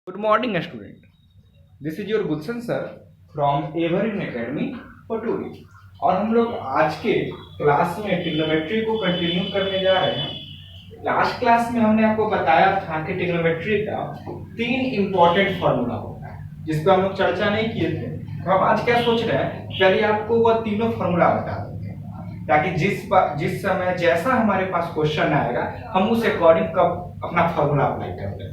Good morning, student. This is your Gulshan sir from Everin Academy Patori. और हम लोग आज के क्लास में ट्रिग्नोमेट्री को कंटिन्यू करने जा रहे हैं। लास्ट क्लास में हमने आपको बताया था कि ट्रिग्नोमेट्री का 3 इंपॉर्टेंट फॉर्मूला होता है जिस पर हम लोग चर्चा नहीं किए थे। तो हम आज क्या सोच रहे हैं, पहले आपको वह तीनों फॉर्मूला बता देते हैं ताकि जिस समय जैसा हमारे पास क्वेश्चन आएगा हम उस अकॉर्डिंग अपना फॉर्मूला अप्लाई कर दें।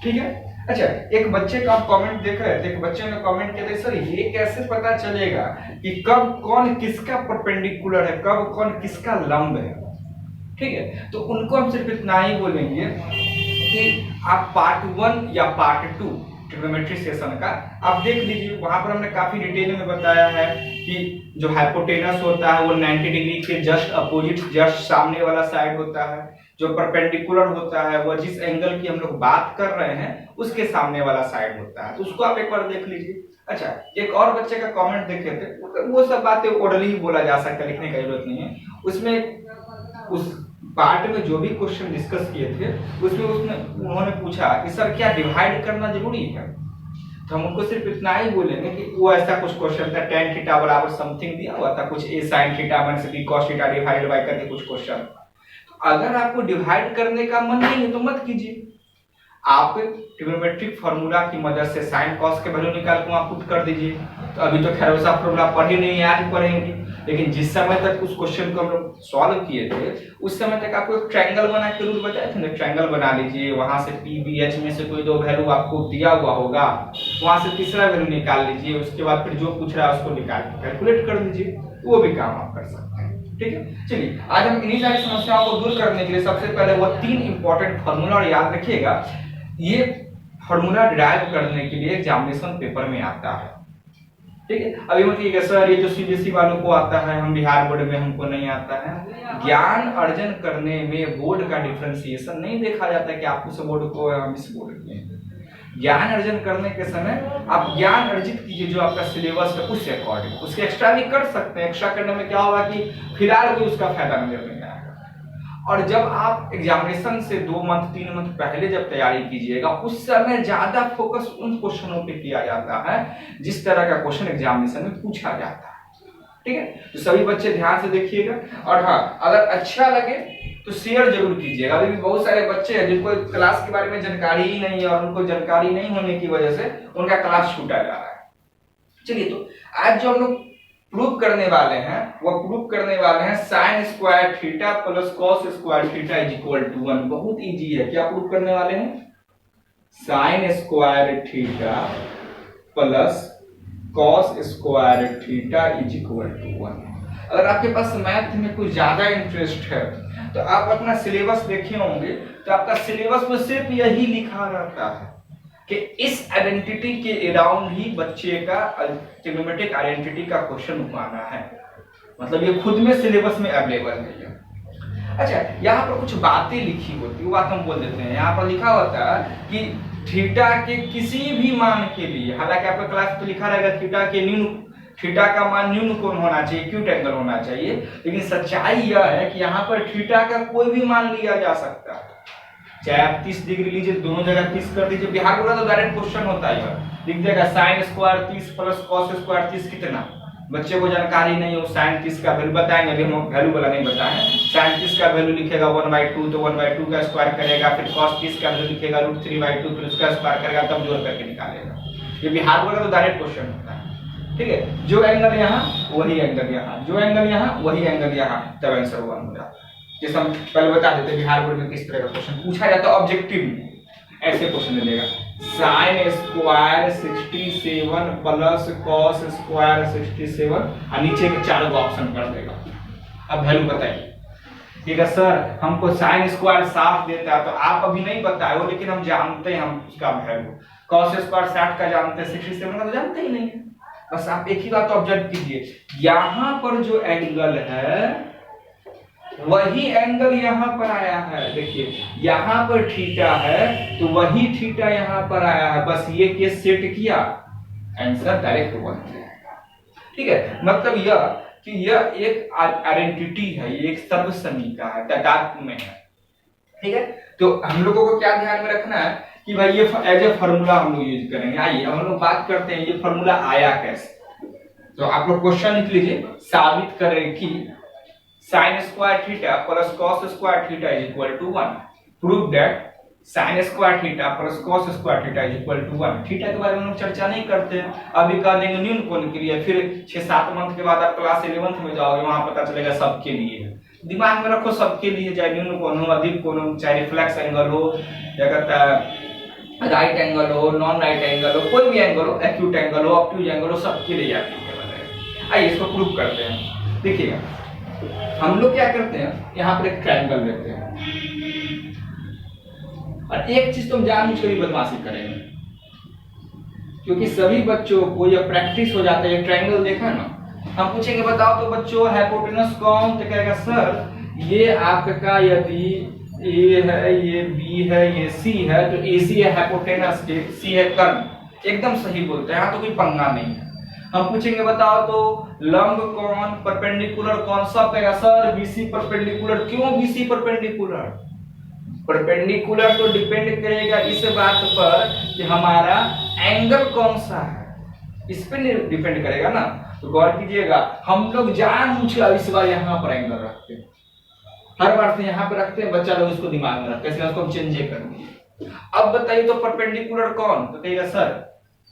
ठीक है। अच्छा, एक बच्चे का आप कमेंट देख रहे थे, एक बच्चे ने कमेंट किया था, सर ये कैसे पता चलेगा कि कब कौन किसका परपेंडिकुलर है, कब कौन किसका लंब है। ठीक है, तो उनको हम सिर्फ इतना ही बोलेंगे कि आप पार्ट 1 या पार्ट 2 ट्रिग्नोमेट्री सेशन का आप देख लीजिए। वहां पर हमने काफी डिटेल में बताया है कि जो हाइपोटेनस होता है वो 90 डिग्री के जस्ट अपोजिट, जस्ट सामने वाला साइड होता है। जो परपेंडिकुलर होता है वो जिस एंगल की हम लोग बात कर रहे हैं उसके सामने वाला साइड होता है। तो उसको आप एक बार देख लीजिए। अच्छा, एक और बच्चे का कमेंट देखे थे, वो सब बातें ओरली ही बोला जा सकता है, लिखने की जरूरत नहीं है। उसमें उस पार्ट में जो भी क्वेश्चन डिस्कस किए थे उसमें उन्होंने पूछा कि सर क्या डिवाइड करना जरूरी है। तो हम उनको सिर्फ इतना ही बोलेंगे कि वो ऐसा कुछ क्वेश्चन था tan थीटा बराबर समथिंग दिया हुआ था, कुछ a sin theta minus b cos theta divided by करके कुछ क्वेश्चन। अगर आपको डिवाइड करने का मन नहीं है तो मत कीजिए। आप ट्रिग्नोमेट्रिक फार्मूला की मदद से sin cos के वैल्यू निकाल के वहां पुट कर दीजिए। तो अभी तो खैर वैसा फार्मूला पढ़े नहीं, आज पढ़ेंगे, लेकिन जिस समय तक उस क्वेश्चन को हम लोग सॉल्व किए थे उस समय तक आपको एक ट्रायंगल बना के रूल बताए थे ना। ट्रायंगल बना लीजिए, वहां से पी बी एच में से कोई दो वैल्यू आपको दिया हुआ होगा, वहां से तीसरा वैल्यू निकाल लीजिए, उसके बाद फिर जो पूछ रहा है उसको निकाल के कैलकुलेट कर लीजिए। वो भी काम आप कर सकते हैं। ठीक है, चलिए आज हम इन्हीं सारी समस्याओं को दूर करने के लिए सबसे पहले वो 3 इंपॉर्टेंट फार्मूला, और याद रखिएगा ये फार्मूला डिराइव करने के लिए एग्जामिनेशन पेपर में आता है। ठीक है, अभी मत कहिएगा सर ये तो सीबीएसई वालों को आता है, हम बिहार बोर्ड में हमको नहीं आता है। ज्ञान अर्जन करने में बोर्ड का डिफरेंशिएशन नहीं देखा जाता कि आप उस बोर्ड को हम इस बोर्ड के। ज्ञान अर्जन करने के समय आप ज्ञान अर्जित कीजिए जो आपका सिलेबस है उससे अकॉर्डिंग। उसके एक्स्ट्रा भी कर सकते हैं, एक्स्ट्रा करने में क्या होगा कि फिलहाल कोई उसका फायदा नजर नहीं आएगा। और जब आप एग्जामिनेशन से 2 मंथ 3 मंथ पहले जब तैयारी कीजिएगा उस समय ज्यादा फोकस उन क्वेश्चनों पे किया जाता है जिस तरह का क्वेश्चन एग्जामिनेशन में पूछा जाता है। ठीक है, तो सभी बच्चे ध्यान से देखिएगा। और हाँ, अगर अच्छा लगे तो शेयर जरूर कीजिएगा। अभी भी बहुत सारे बच्चे हैं जिनको क्लास के बारे में जानकारी ही नहीं है और उनको जानकारी नहीं होने की वजह से उनका क्लास छूटा जा रहा है। चलिए, तो आज जो हम लोग प्रूव करने वाले हैं वो प्रूव करने वाले हैं sin square theta plus cos square theta is equal to 1। बहुत इजी है। क्या प्रूव करने वाले हैं? sin square theta plus cos square theta is equal to 1। अगर आपके पास मैथ में कुछ ज्यादा इंटरेस्ट है तो आप अपना सिलेबस देखे होंगे, तो आपका सिलेबस में सिर्फ यही लिखा रहता है कि इस आइडेंटिटी के अराउंड ही बच्चे का ट्रिग्नोमेट्रिक आइडेंटिटी का क्वेश्चन उठाना है। मतलब ये खुद में सिलेबस में अवेलेबल नहीं है। अच्छा, यहाँ पर कुछ बातें लिखी होती है, वो बात हम बोल देते हैं। यहाँ पर लिखा होता है कि थीटा के किसी भी मान के लिए, हालांकि आपका क्लास तो लिखा रहेगा थीटा का मान न्यून कोण होना चाहिए, एक्यूट एंगल होना चाहिए, लेकिन सच्चाई यह है कि यहाँ पर थीटा का कोई भी मान लिया जा सकता है। चाहे आप 30 डिग्री लीजिए, दोनों जगह 30 कर दीजिए। बिहार बोला तो डायरेक्ट क्वेश्चन होता है, लिख देगा sin square 30 plus cos square 30 कितना। बच्चे को जानकारी नहीं हो, sin 30 का वैल्यू बताएंगे, अभी हम वैल्यू वाला नहीं बताएं। sin 30 का वैल्यू लिखेगा 1/2, तो 1/2 का स्क्वायर करेगा, फिर cos 30 का वैल्यू लिखेगा √3/2, फिर उसका स्क्वायर करेगा, तब जोड़ करके निकालेगा। ये बिहार बोला तो डायरेक्ट क्वेश्चन होता है। ठीक है, जो एंगल यहाँ वही एंगल यहाँ, जो एंगल यहाँ वही एंगल यहाँ, तब आंसर 1 हो जाता है। जैसे हम पहले बता देते बिहार बोर्ड में किस तरह का क्वेश्चन पूछा जाता है ऑब्जेक्टिव में। ऐसे क्वेश्चन मिलेगा sin square 67 plus cos square 67 और नीचे के चारों ऑप्शन कर देगा। अब वैल्यू बताइए। ठीक है सर, हमको sin स्क्वायर साफ देता है तो आप अभी नहीं बताए हो, लेकिन हम जानते हैं हम उसका वैल्यू। cos स्क्वायर 60 का जानते हैं, 67 का तो जानते ही नहीं है। बस आप एक ही बात ऑब्जर्व कीजिए, यहाँ पर जो एंगल है वही एंगल यहाँ पर आया है। देखिए यहाँ पर थीटा है तो वही थीटा यहाँ पर आया है, बस ये केस सेट किया, आंसर डायरेक्ट 1 जाएगा। ठीक है, मतलब यह कि यह एक आइडेंटिटी है, ये एक सर्वसमीका है, तादात्म्य है। ठीक है, तो हम लोगों को क्या ध्यान में रखना है कि भाई ये एज ए फॉर्मूला हम लोग यूज करेंगे। आइए हम लोग बात करते हैं ये फॉर्मूला आया कैसे। तो आप लोग क्वेश्चन लिख लीजिए, साबित करें कि sin square theta plus cos square theta is equal to 1। Prove that sin square theta plus cos square theta is equal to 1। Theta के बारे में हम चर्चा नहीं करते हैं, अभी कर देंगे न्यून कोण के लिए, फिर 6-7 मंथ के बाद आप क्लास 11th में जाओगे, वहां पता चलेगा सबके लिए है। दिमाग में रखो सबके लिए, चाहे न्यून कोण हो, अधिक कोण हो, चाहे रिफ्लेक्स एंगल हो, क्या कहता है राइट एंगल हो, नॉन राइट एंगल हो, कोई भी एंगल हो, एक्यूट एंगल हो, ऑब्ट्यूज एंगल हो, सबके लिए एप्लीकेबल है। आइए इसको प्रूव करते हैं। देखिएगा हम लोग क्या करते हैं, यहाँ पर एक ट्रायंगल लेते हैं और एक चीज तुम जानबूझ कर भी बदमाशी करेंगे, क्योंकि सभी बच्चों को यह प्रैक्टिस हो जाता है। ये ट्रायंगल देखा ना, हम पूछेंगे बताओ तो बच्चों हाइपोटेनस कौन, तो कहेगा सर ये आपका यदि ए है, ये बी है, ये सी है, तो एसी है हाइपोटेनस, सी है कर्ण। एकदम सही बोलते हैं, यहाँ तो कोई पंगा नहीं है। हम पूछेंगे बताओ तो लंब कौन, परपेंडिकुलर कौन, सब कहेगा सर बीसी परपेंडिकुलर। क्यों बीसी परपेंडिकुलर? परपेंडिकुलर तो डिपेंड करेगा इस बात पर कि हमारा एंगल कौन सा है, इस पे डिपेंड करेगा ना। तो गौर कीजिएगा, हम लोग जानबूझकर इस बार यहाँ पर एंगल रखते हैं, हर बार से यहाँ पे रखते हैं, बच्चा लोग इसको दिमाग में रखते हैं, इसको हम चेंज कर दिए। अब बताइए तो परपेंडिकुलर कौन, तो कहेगा सर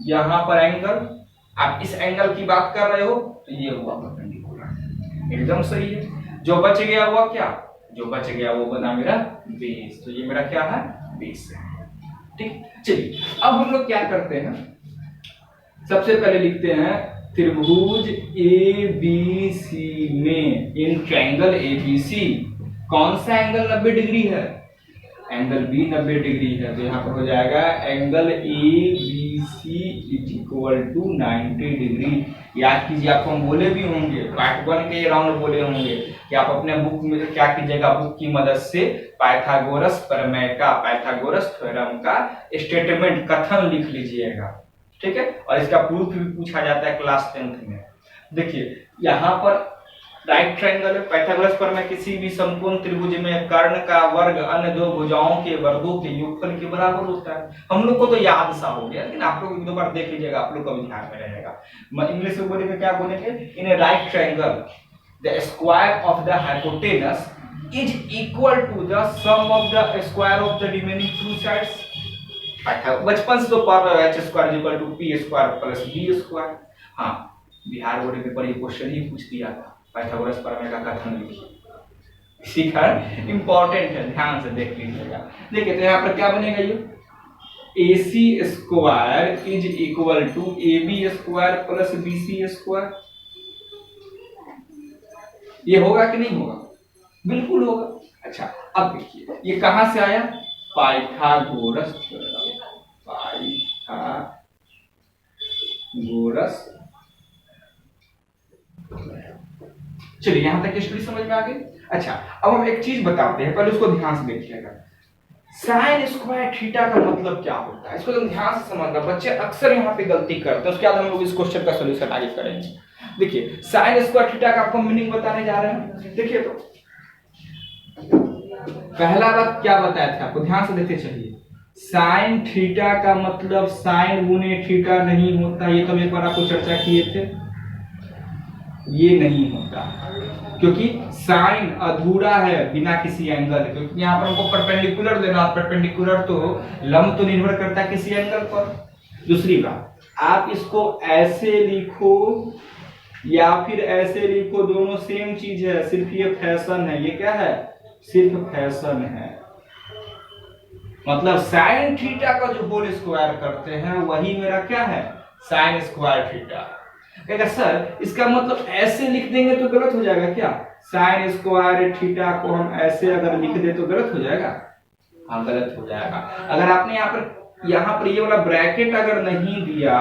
यहाँ पर एंगल, आप इस एंगल की बात कर रहे हो, तो ये हुआ परपेंडिकुलर। एकदम सही है। जो बच गया हुआ क्या, जो बच गया वो बना मेरा बेस, तो ये मेरा क्या है, बेस है। ठीक, चलिए अब हम लोग क्या करते हैं, सबसे पहले लिखते हैं त्रिभुज ABC में इन ट्रायंगल ABC कौन सा एंगल 90 डिग्री है, एंगल B 90 डिग्री है। तो यहाँ पर हो जाएगा angle ABC is equal to 90 degree. याद कीजिए, आपको हम बोले भी होंगे, पार्ट 1 के राउंड बोले होंगे कि आप अपने बुक में क्या कीजिएगा, बुक की मदद से पाइथागोरस प्रमेय का, पाइथागोरस थ्योरम का स्टेटमेंट कथन लिख लीजिएगा। ठीक है, और इसका प्रूफ भी पूछा जाता है क्लास 10th में। देखिए यहाँ पर राइट ट्रायंगल है, पाइथागोरस प्रमेय किसी भी समकोण त्रिभुज में कर्ण का वर्ग अन्य दो भुजाओं के वर्गों के योगफल के बराबर होता है। हम लोग को तो याद सा हो गया, लेकिन आप लोग एक दो बार देख लीजिएगा, आप लोग को भी ध्यान में रहेगा। इंग्लिश में बोलेंगे, क्या बोलेंगे, in a right triangle the square of the hypotenuse is equal to the sum of the square of the remaining two sides. बचपन से तो पढ़ रहे हो, h square equal to P square plus B square. हाँ, Bihar board के पर ये क्वेश्चन ही पूछ दिया था, पाइथागोरस प्रमेय का कथन लिखिए, इसी कारण इंपॉर्टेंट है, ध्यान से देख लीजिएगा। देखिए तो यहाँ पर क्या बनेगा, ये AC square is equal to AB square plus BC square. ये होगा कि नहीं होगा, बिल्कुल होगा। अच्छा अब देखिए ये कहां से आया, पाइथागोरस थ्योरम, पाइथागोरस। चलिए यहां तक स्टोरी समझ में आ गई। अच्छा अब हम एक चीज बताते हैं, पहले उसको ध्यान से देखिएगा। साइन स्क्वायर थीटा का मतलब क्या होता है, इसको तुम ध्यान से समझना। बच्चे अक्सर यहाँ पे गलती करते हैं, उसके बाद हम लोग इस क्वेश्चन का सॉल्यूशन आगे करेंगे। देखिए साइन स्क्वायर थीटा का आपको मीनिंग बताने जा रहे हैं। देखिए तो पहला बात क्या बताया था आपको, ध्यान से देखते चलिए। साइन थीटा का मतलब साइन गुने थीटा नहीं होता, ये तो एक बार आपको चर्चा किए थे, ये नहीं होता, क्योंकि साइन अधूरा है बिना किसी एंगल, क्योंकि यहाँ पर हमको परपेंडिकुलर लेना, परपेंडिकुलर तो लंब तो निर्भर करता है किसी एंगल पर। दूसरी बात, आप इसको ऐसे लिखो या फिर ऐसे लिखो, दोनों सेम चीज है, सिर्फ ये फैशन है। ये क्या है, सिर्फ फैशन है। मतलब साइन थीटा का जो होल स्क्वायर करते हैं वही मेरा क्या है, साइन स्क्वायर थीटा। कहेगा सर इसका मतलब ऐसे लिख देंगे तो गलत हो जाएगा क्या, साइन स्क्वायर थीटा को हम ऐसे अगर लिख दे तो गलत हो जाएगा। हाँ गलत हो जाएगा। अगर आपने यहाँ पर ये वाला ब्रैकेट अगर नहीं दिया,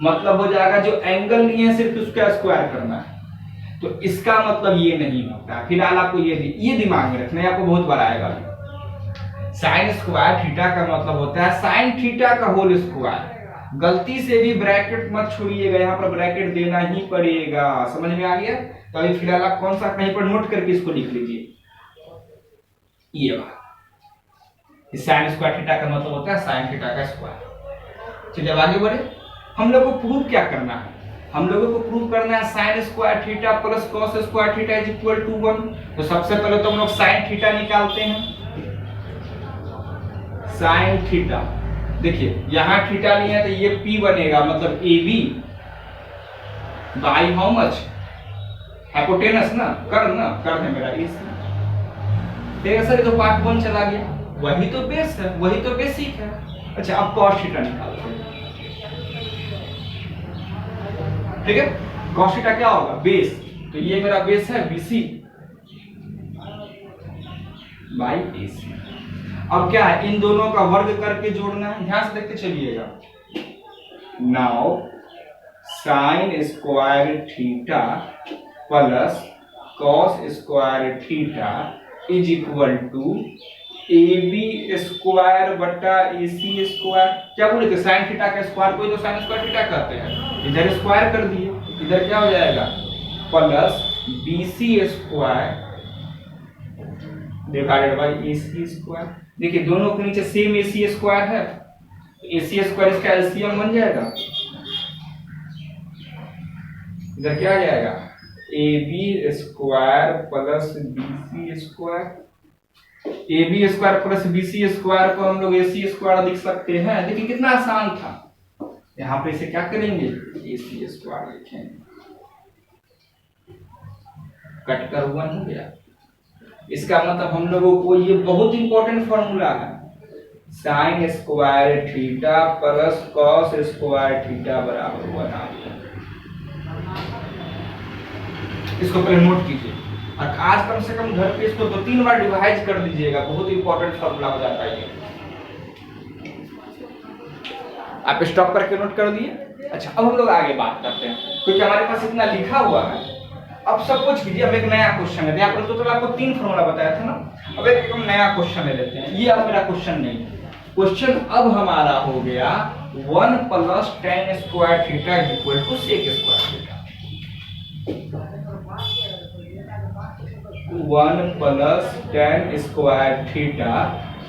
मतलब हो जाएगा जो एंगल लिए सिर्फ उसका स्क्वायर करना है, तो इसका मतलब ये नहीं होता। फिलहाल आपको ये दिमाग में रखना है, आपको बहुत बार आएगा। साइन स्क्वायर थीटा का मतलब होता है साइन थीटा का होल स्क्वायर। गलती से भी ब्रैकेट मत छोड़िएगा, यहाँ पर ब्रैकेट देना ही पड़ेगा। समझ में आ गया? तो अभी फिलहाल आप कौन सा कहीं पर नोट करके इसको लिख लीजिए, ये बात। साइन स्क्वायर थीटा का मतलब होता है साइन थीटा का स्क्वायर। चलिए अब आगे बढ़े, हम लोग को प्रूव क्या करना है, हम लोगों को प्रूव करना है sine square theta plus cos square theta is equal to 1। तो सबसे पहले तो हम लोग साइन थीटा निकालते हैं। साइन थीटा, देखिए यहां थीटा नहीं है तो ये p बनेगा, मतलब AB by how much, hypotenuse ना, कर्व है मेरा AC। ठीक है सर, ये तो पार्ट 1 चला गया, वही तो बेस है, वही तो बेसिक है। अच्छा अब कॉस थीटा निकालते हैं। ठीक है, कॉस थीटा क्या होगा, बेस, तो ये मेरा बेस है BC बाई AC। अब क्या है, इन दोनों का वर्ग करके जोड़ना है, ध्यान से देखते चलिएगा। Now sine square theta plus cos square theta is equal to AB square बटा AC स्क्वायर। क्या बोले थे, साइन थीटा का स्क्वायर को ही तो साइन स्क्वायर थीटा कहते हैं, इधर स्क्वायर कर दिए, इधर क्या हो जाएगा plus BC square divided by AC square. देखिए दोनों के नीचे सेम AC स्क्वायर है, AC स्क्वायर इसका एलसीएम बन जाएगा, इधर क्या आ जाएगा AB square plus BC square. AB square plus BC square को हम लोग AC स्क्वायर लिख सकते हैं। देखिए कितना आसान था, यहाँ पे इसे क्या करेंगे AC स्क्वायर लिखेंगे, कट कर 1 हो गया। इसका मतलब हम लोगों को ये बहुत इंपॉर्टेंट फॉर्मूला है, sine square theta plus cos square theta बराबर 1 आ गया। इसको पहले नोट कीजिए और आज कम से कम घर पे इसको 2-3 बार रिवाइज कर लीजिएगा, बहुत इंपॉर्टेंट फॉर्मूला हो जाता है ये। आप स्टॉप करके नोट कर दिए। अच्छा अब हम लोग आगे बात करते हैं, क्योंकि हमारे पास इतना लिखा हुआ है। अब सब कुछ कीजिए, अब एक नया क्वेश्चन है, यहाँ पर तो आपको 3 फॉर्मूला बताया था ना, अब एक नया क्वेश्चन ले लेते हैं। ये अब मेरा क्वेश्चन नहीं है, क्वेश्चन अब हमारा हो गया 1 plus tan square theta equal to sec square theta. 1 plus tan square theta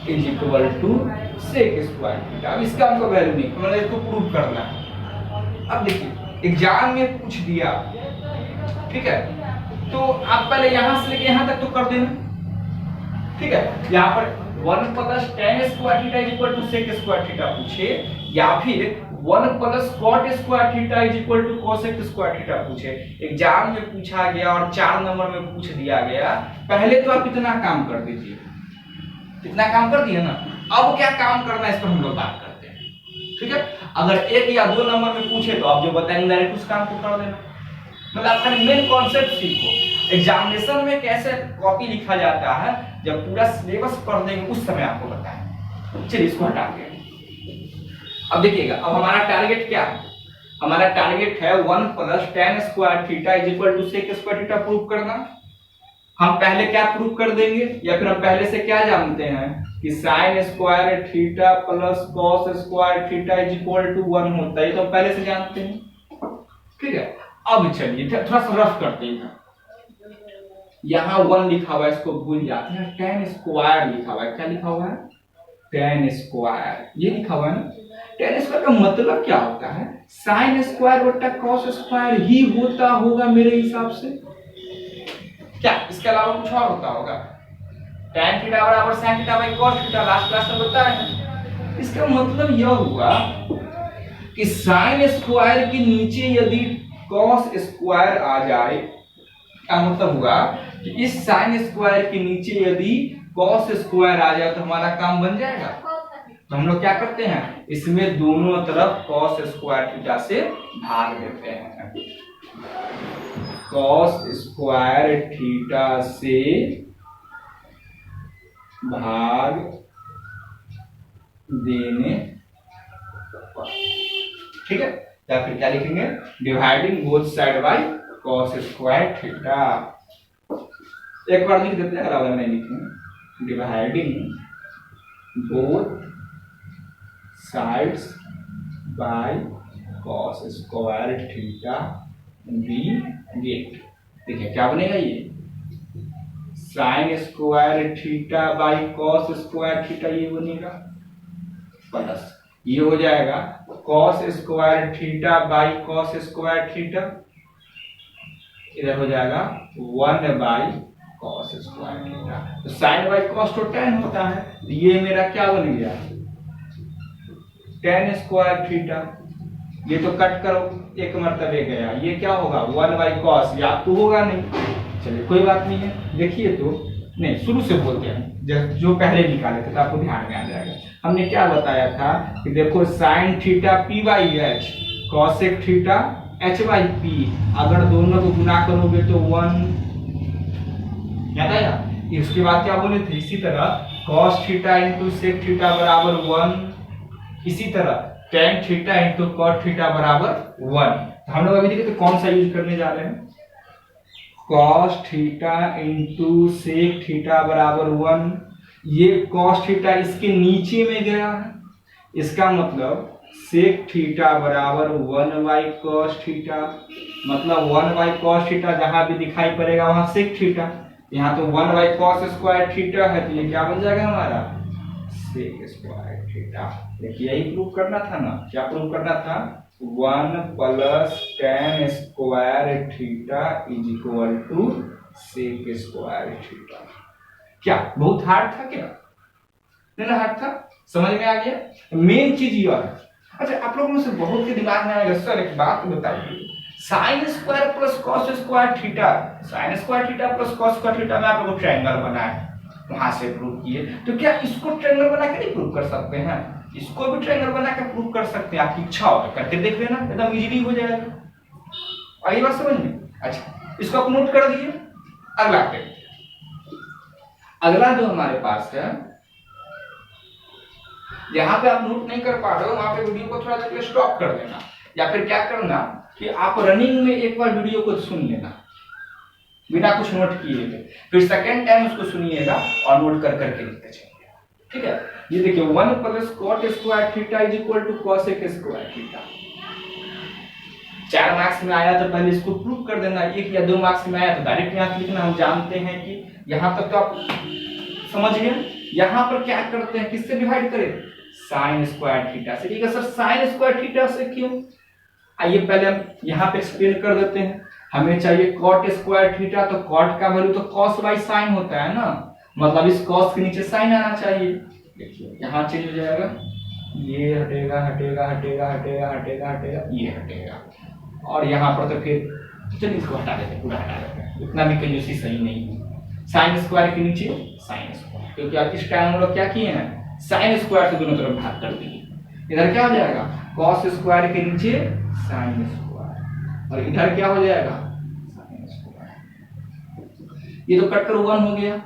is equal to sec square theta. अब इसका हमको वैल्यू नहीं, मतलब इसको प्रूव करना है। अब देखिए एग्जाम में पूछ दिया, ठीक है, तो आप पहले यहां से लेके यहां तक तो कर देना, ठीक है। यहाँ पर 1 plus tan square theta is equal to sec square theta पूछे, या फिर 1 plus cot square theta is equal to cosec square theta पूछे, एग्जाम में पूछा गया और 4 नंबर में पूछ दिया गया, पहले तो आप इतना काम कर दीजिए, इतना काम कर दिए ना। अब क्या काम करना है इस पर हम लोग बात करते हैं, ठीक है। अगर 1 या 2 नंबर में पूछे तो आप जो बताएंगे डायरेक्ट उस काम को कर देना, मतलब आपका मेन कॉन्सेप्ट सीखो। एग्जामिनेशन में कैसे कॉपी लिखा जाता है, जब पूरा सिलेबस पढ़ देंगे उस समय आपको बताएंगे। चलिए इसको हटा के अब देखिएगा, अब हमारा टारगेट क्या है, हमारा टारगेट है 1 plus tan square theta is equal to sec square theta prove करना। हम पहले क्या प्रूव कर देंगे, या फिर हम पहले से क्या जानते हैं कि sin square theta plus cos square theta is equal to 1 होता है, तो हम पहले से जानते हैं, ठीक है। अब चलिए थोड़ा सा रफ करते हैं, यहाँ 1 लिखा हुआ है इसको भूल जाते हैं, tan स्क्वायर लिखा हुआ है, क्या लिखा हुआ है tan स्क्वायर, ये लिखा हुआ है ना। tan स्क्वायर का मतलब क्या होता है, sin स्क्वायर बटा cos स्क्वायर ही होता होगा मेरे हिसाब से, क्या इसके अलावा कुछ और होता होगा। tan थीटा बराबर sin theta by cos theta last class में बताया है। इसका मतलब यह हुआ कि sin स्क्वायर के नीचे यदि cos स्क्वायर आ जाए, क्या मतलब हुआ कि इस sin स्क्वायर के नीचे यदि cos स्क्वायर आ जाए तो हमारा काम बन जाएगा। तो हम लोग क्या करते हैं, इसमें दोनों तरफ cos स्क्वायर थीटा से भाग देते हैं, cos स्क्वायर थीटा से भाग देने, ठीक है। या फिर क्या लिखेंगे, dividing both side by cos square theta. एक बार लिख देते हैं, अगर अगर नहीं लिखेंगे, dividing both sides by cos square theta we get. देखिए क्या बनेगा, ये sine square theta by cos square theta, ये बनेगा प्लस ये हो जाएगा cos square theta by cos square theta, इधर हो जाएगा 1 बाई कॉस स्क्वायर थीटा। तो साइन बाई कॉस तो tan होता है, ये मेरा क्या बन गया tan स्क्वायर थीटा। ये तो कट करो एक मर्तबे गया, ये क्या होगा 1 बाई कॉस, याद तो होगा नहीं, चलिए कोई बात नहीं है। देखिए तो नहीं, शुरू से बोलते हैं जो पहले निकाले थे तो आपको ध्यान में आ जाएगा। हमने क्या बताया था कि देखो sine theta p by H, cosec theta h by P, अगर दोनों को गुना करोगे तो 1, याद आया। इसके बाद क्या बोले थे, इसी तरह cos theta into sec theta बराबर 1, इसी तरह tan theta into cot theta बराबर 1। तो हम लोग अभी देखिए तो कौन सा यूज करने जा रहे हैं, cos theta into sec theta बराबर 1। ये cos थीटा इसके नीचे में गया है, इसका मतलब सेक थीटा बराबर 1 बाई cos थीटा, मतलब 1 बाई cos थीटा जहां भी दिखाई पड़ेगा वहां सेक थीटा, यहाँ तो 1 बाई cos स्क्वायर थीटा है, तो ये क्या बन जाएगा हमारा सेक स्क्वायर थीटा। देखिए यही प्रूव करना था ना, क्या प्रूव करना था 1 plus tan square theta is equal to sec square theta. क्या बहुत हार्ड था क्या, नहीं ना हार्ड था, समझ में आ गया। मेन चीज ये है। अच्छा आप लोगों में से बहुत के दिमाग में आएगा सर एक बात बताइए, sine square plus cos square theta, sign square theta plus cos square theta में आप लोग ट्रायंगल बनाए वहां से प्रूव किए, तो क्या इसको ट्रायंगल बना के नहीं प्रूव कर सकते हैं, इसको भी ट्रायंगल बना के प्रूव कर सकते हैं। आपकी इच्छा हो तो करके देख लेना, एकदम इजीली हो जाएगा। आई बात समझ में। अच्छा इसको आप नोट कर दिए। अगला देखते, अगला जो हमारे पास है, जहां पे आप नोट नहीं कर पा रहे हो वहां पे वीडियो को थोड़ा देर के लिए स्टॉप कर देना, या फिर क्या करना कि आप रनिंग में एक बार वीडियो को सुन लेना बिना कुछ नोट किए, फिर सेकंड टाइम उसको सुनिएगा और नोट कर करके लिखते चलिए, ठीक है। ये देखिए 1 plus cot square theta is equal to cosec square theta. 4 marks में आया तो पहले इसको प्रूव कर देना, 1 या 2 मार्क्स में आया तो डायरेक्ट यहाँ लिखना। हम जानते हैं कि यहाँ तक तो आप समझ गए। यहाँ पर क्या करते हैं, किससे डिवाइड करें, साइन स्क्वायर थीटा से। ठीक है सर, साइन स्क्वायर थीटा से क्यों, आइए पहले हम यहाँ पे एक्सप्लेन कर देते हैं। हमें चाहिए कॉट स्क्वायर थीटा, तो कॉट का वैल्यू तो कॉस बाई साइन होता है ना, मतलब इस कॉस के नीचे साइन आना चाहिए। देखिए यहाँ चेंज हो जाएगा, ये हटेगा हटेगा हटेगा हटेगा हटेगा हटेगा, ये हटेगा, और यहाँ पर तो फिर चलिए इसको हटा देते हैं, पूरा हटा देते हैं, उतना भी कंजूसी सही नहीं है। साइन स्क्वायर के नीचे साइन स्क्वायर, क्योंकि आप इस टाइम हम लोग क्या किए हैं, साइन स्क्वायर से दोनों तरफ भाग कर दिए। इधर क्या हो जाएगा, कॉस स्क्वायर के नीचे साइन स्क्वायर, और इधर क्या हो जाएगा, साइन स्क्वायर। ये तो कट कर 1 हो गया।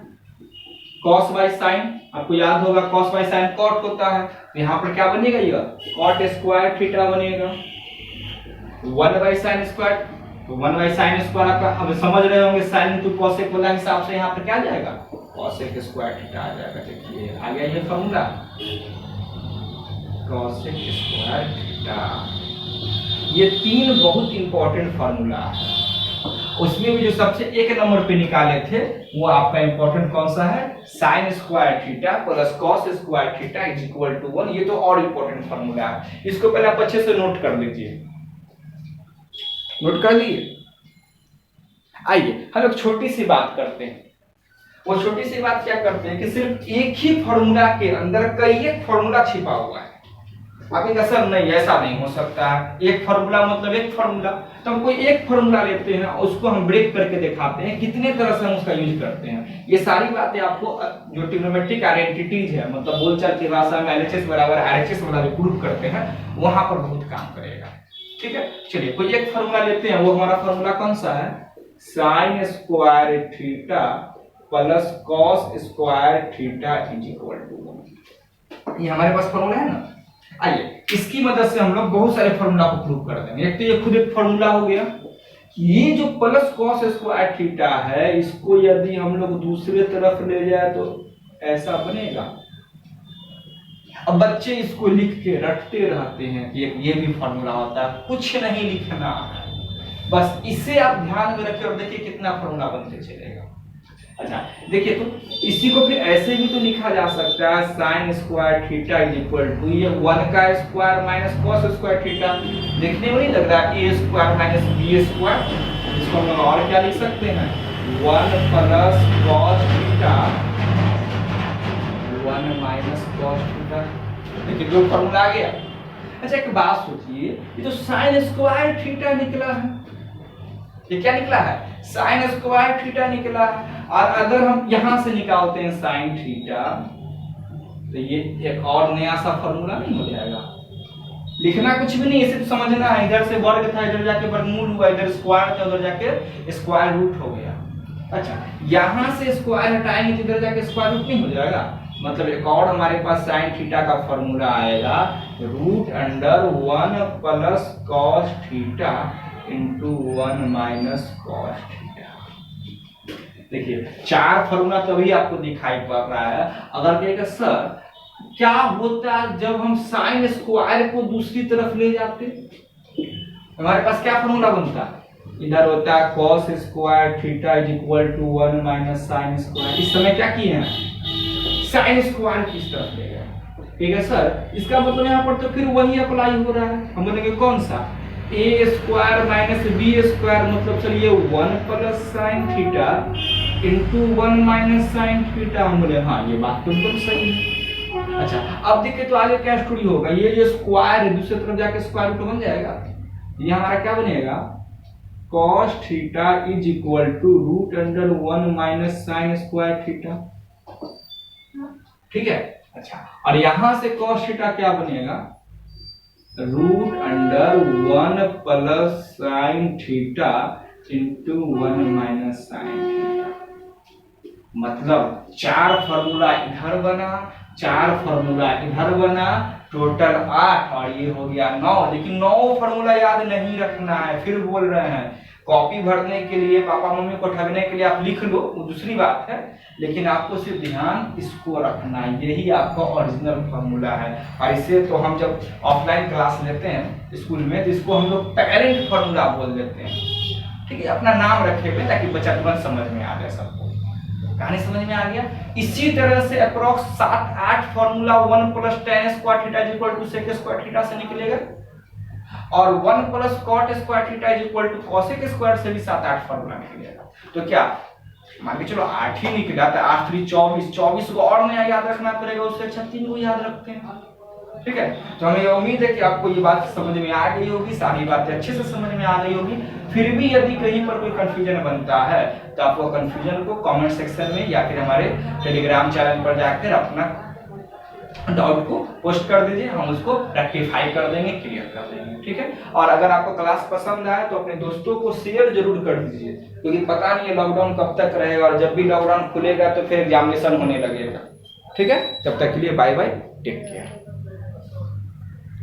कॉस बाई साइन, आपको याद होगा कॉस बाई साइन कॉट होता है, तो यहाँ पर क्या बनेगा, ये कॉट स्क्वायर थीटा बनेगा। 1 बाई साइन स्क्वायर, तो 1 बाई साइन स्क्वायर आपका अब समझ रहे होंगे, साइन टू कॉसेक वाला हिसाब से यहाँ पर क्या आ जाएगा, कॉसेक स्क्वायर थीटा आ जाएगा। देखिए आ गया ये फॉर्मूला, कॉसेक स्क्वायर थीटा। ये 3 बहुत इंपॉर्टेंट फॉर्मूला है, उसमें भी जो सबसे 1 नंबर पे निकाले थे वो आपका इंपॉर्टेंट कौन सा है, sine square theta plus cos square theta is equal to 1। ये तो और इंपॉर्टेंट फॉर्मूला है, इसको पहले आप अच्छे से नोट कर लीजिए। नोट कर लिए। आइए हम लोग छोटी सी बात करते हैं। वो छोटी सी बात क्या करते हैं कि सिर्फ एक ही फॉर्मूला के अंदर कई एक फॉर्मूला छिपा हुआ है। आप कहेंगे सर नहीं ऐसा नहीं हो सकता, एक फॉर्मूला मतलब एक फॉर्मूला, तो हम कोई एक फॉर्मूला लेते हैं उसको हम ब्रेक करके दिखाते हैं कितने तरह से हम उसका यूज करते हैं। ये सारी बातें आपको जो ट्रिग्नोमेट्रिक आइडेंटिटीज है, मतलब बोलचाल की भाषा में एलएचएस बराबर आरएचएस वाला जो प्रूफ करते हैं वहां पर बहुत काम करेगा। ठीक है, चलिए कोई एक फॉर्मूला लेते हैं। वो हमारा फॉर्मूला कौन सा है, sine square theta plus cos square theta is equal to 1। ये हमारे पास फॉर्मूला है ना। आइए इसकी मदद से हम लोग बहुत सारे फॉर्मूला को प्रूव कर देंगे। एक तो ये खुद एक फॉर्मूला हो गया, ये जो प्लस कॉस स्क्वायर थीटा है इसको यदि हम लोग दूसरे तरफ ले जाए तो ऐसा बनेगा। अब बच्चे इसको लिख के रटते रहते हैं कि ये भी फॉर्मूला होता है, कुछ नहीं लिखना है, बस इसे आप ध्यान में रखिए और देखिए कितना फॉर्मूला बनते चलेगा। अच्छा देखिए, तो इसी को फिर ऐसे भी तो लिखा जा सकता है, sine square theta is equal to ये 1 का square minus cos square theta. देखने में नहीं लग रहा है A square minus B square? इसको हम लोग और क्या लिख सकते हैं, 1 plus cos theta 1 minus cos theta. देखिए दो फॉर्मूला आ गया। अच्छा एक बात सोचिए, ये तो साइन स्क्वायर थीटा निकला है, ये क्या निकला है, साइन स्क्वायर थीटा निकला है। और अगर हम यहां से निकालते हैं साइन थीटा, तो ये एक और नया सा फॉर्मूला नहीं हो जाएगा? लिखना कुछ भी नहीं है, सिर्फ समझना है। इधर से वर्ग था, इधर जाके वर्गमूल हुआ, इधर स्क्वायर था, उधर जाके स्क्वायर रूट हो गया। अच्छा यहां से स्क्वायर हटाएंगे तो इधर जाके स्क्वायर रूट नहीं हो जाएगा? मतलब एक और हमारे पास साइन थीटा का फॉर्मूला आएगा, root under 1 plus cos theta into 1 minus cos theta. देखिए चार फॉर्मूला तभी आपको दिखाई पड़ रहा है। अगर कहेगा सर क्या होता जब हम साइन स्क्वायर को दूसरी तरफ ले जाते, हमारे पास क्या फॉर्मूला बनता, इधर होता है cos square theta is equal to 1 minus sine square. इस समय क्या किए हैं, साइन स्क्वायर किस तरफ ले गए, ठीक है सर। इसका मतलब यहाँ पर तो फिर वही अप्लाई हो रहा है। हम बोलेंगे कौन सा, ए स्क्वायर माइनस बी स्क्वायर, मतलब चलिए 1 plus sine theta into 1 minus sine theta. हम बोले हाँ ये बात तो एकदम सही है। अच्छा अब देखिए तो आगे क्या स्टोरी होगा, ये जो स्क्वायर है दूसरी तरफ जाके स्क्वायर रूट बन जाएगा। ये हमारा क्या बनेगा, cos theta is equal to root under 1 minus sine square theta, ठीक है। अच्छा और यहां से cos थीटा क्या बनेगा, root under 1 plus sine theta into 1 minus sine theta. मतलब चार फॉर्मूला इधर बना, चार फॉर्मूला इधर बना, टोटल 8 और ये हो गया 9। लेकिन 9 फॉर्मूला याद नहीं रखना है, फिर बोल रहे हैं कॉपी भरने के लिए, पापा मम्मी को ठगने के लिए आप लिख लो, वो दूसरी बात है, लेकिन आपको सिर्फ ध्यान इसको रखना है, यही आपका ओरिजिनल फॉर्मूला है। और इसे तो हम जब ऑफलाइन क्लास लेते हैं स्कूल में तो इसको हम लोग पेरेंट फॉर्मूला बोल देते हैं, ठीक है। अपना नाम रखे हुए ताकि बच्चा तुरंत समझ में आ जाए, सबको कहानी समझ में आ गया। इसी तरह से approx 7-8 formula 1 plus tan square theta is equal to sec square theta से निकलेगा, और 1 plus cot square theta is equal to cosec square से भी 7-8 फॉर्मूला निकलेगा। तो क्या मान के चलो 8 ही निकला, तो 8 3 24 को और नया याद रखना पड़ेगा, उससे अच्छा 3 को याद रखते हैं, ठीक है। तो हमें उम्मीद है कि आपको ये बात समझ में आ गई होगी, सारी बातें अच्छे से समझ में आ गई होगी। फिर भी यदि कहीं पर कोई कंफ्यूजन बनता है तो आप वो कंफ्यूजन को कमेंट सेक्शन में या फिर हमारे टेलीग्राम चैनल पर जाकर अपना डाउट को पोस्ट कर दीजिए, हम उसको रेक्टिफाई कर देंगे, क्लियर कर देंगे, ठीक है। और अगर आपको क्लास पसंद आए तो अपने दोस्तों को शेयर जरूर कर दीजिए, क्योंकि पता नहीं है लॉकडाउन कब तक रहेगा, और जब भी लॉकडाउन खुलेगा तो फिर एग्जामिनेशन होने लगेगा, ठीक है। तब तक के लिए बाय बाय, टेक केयर।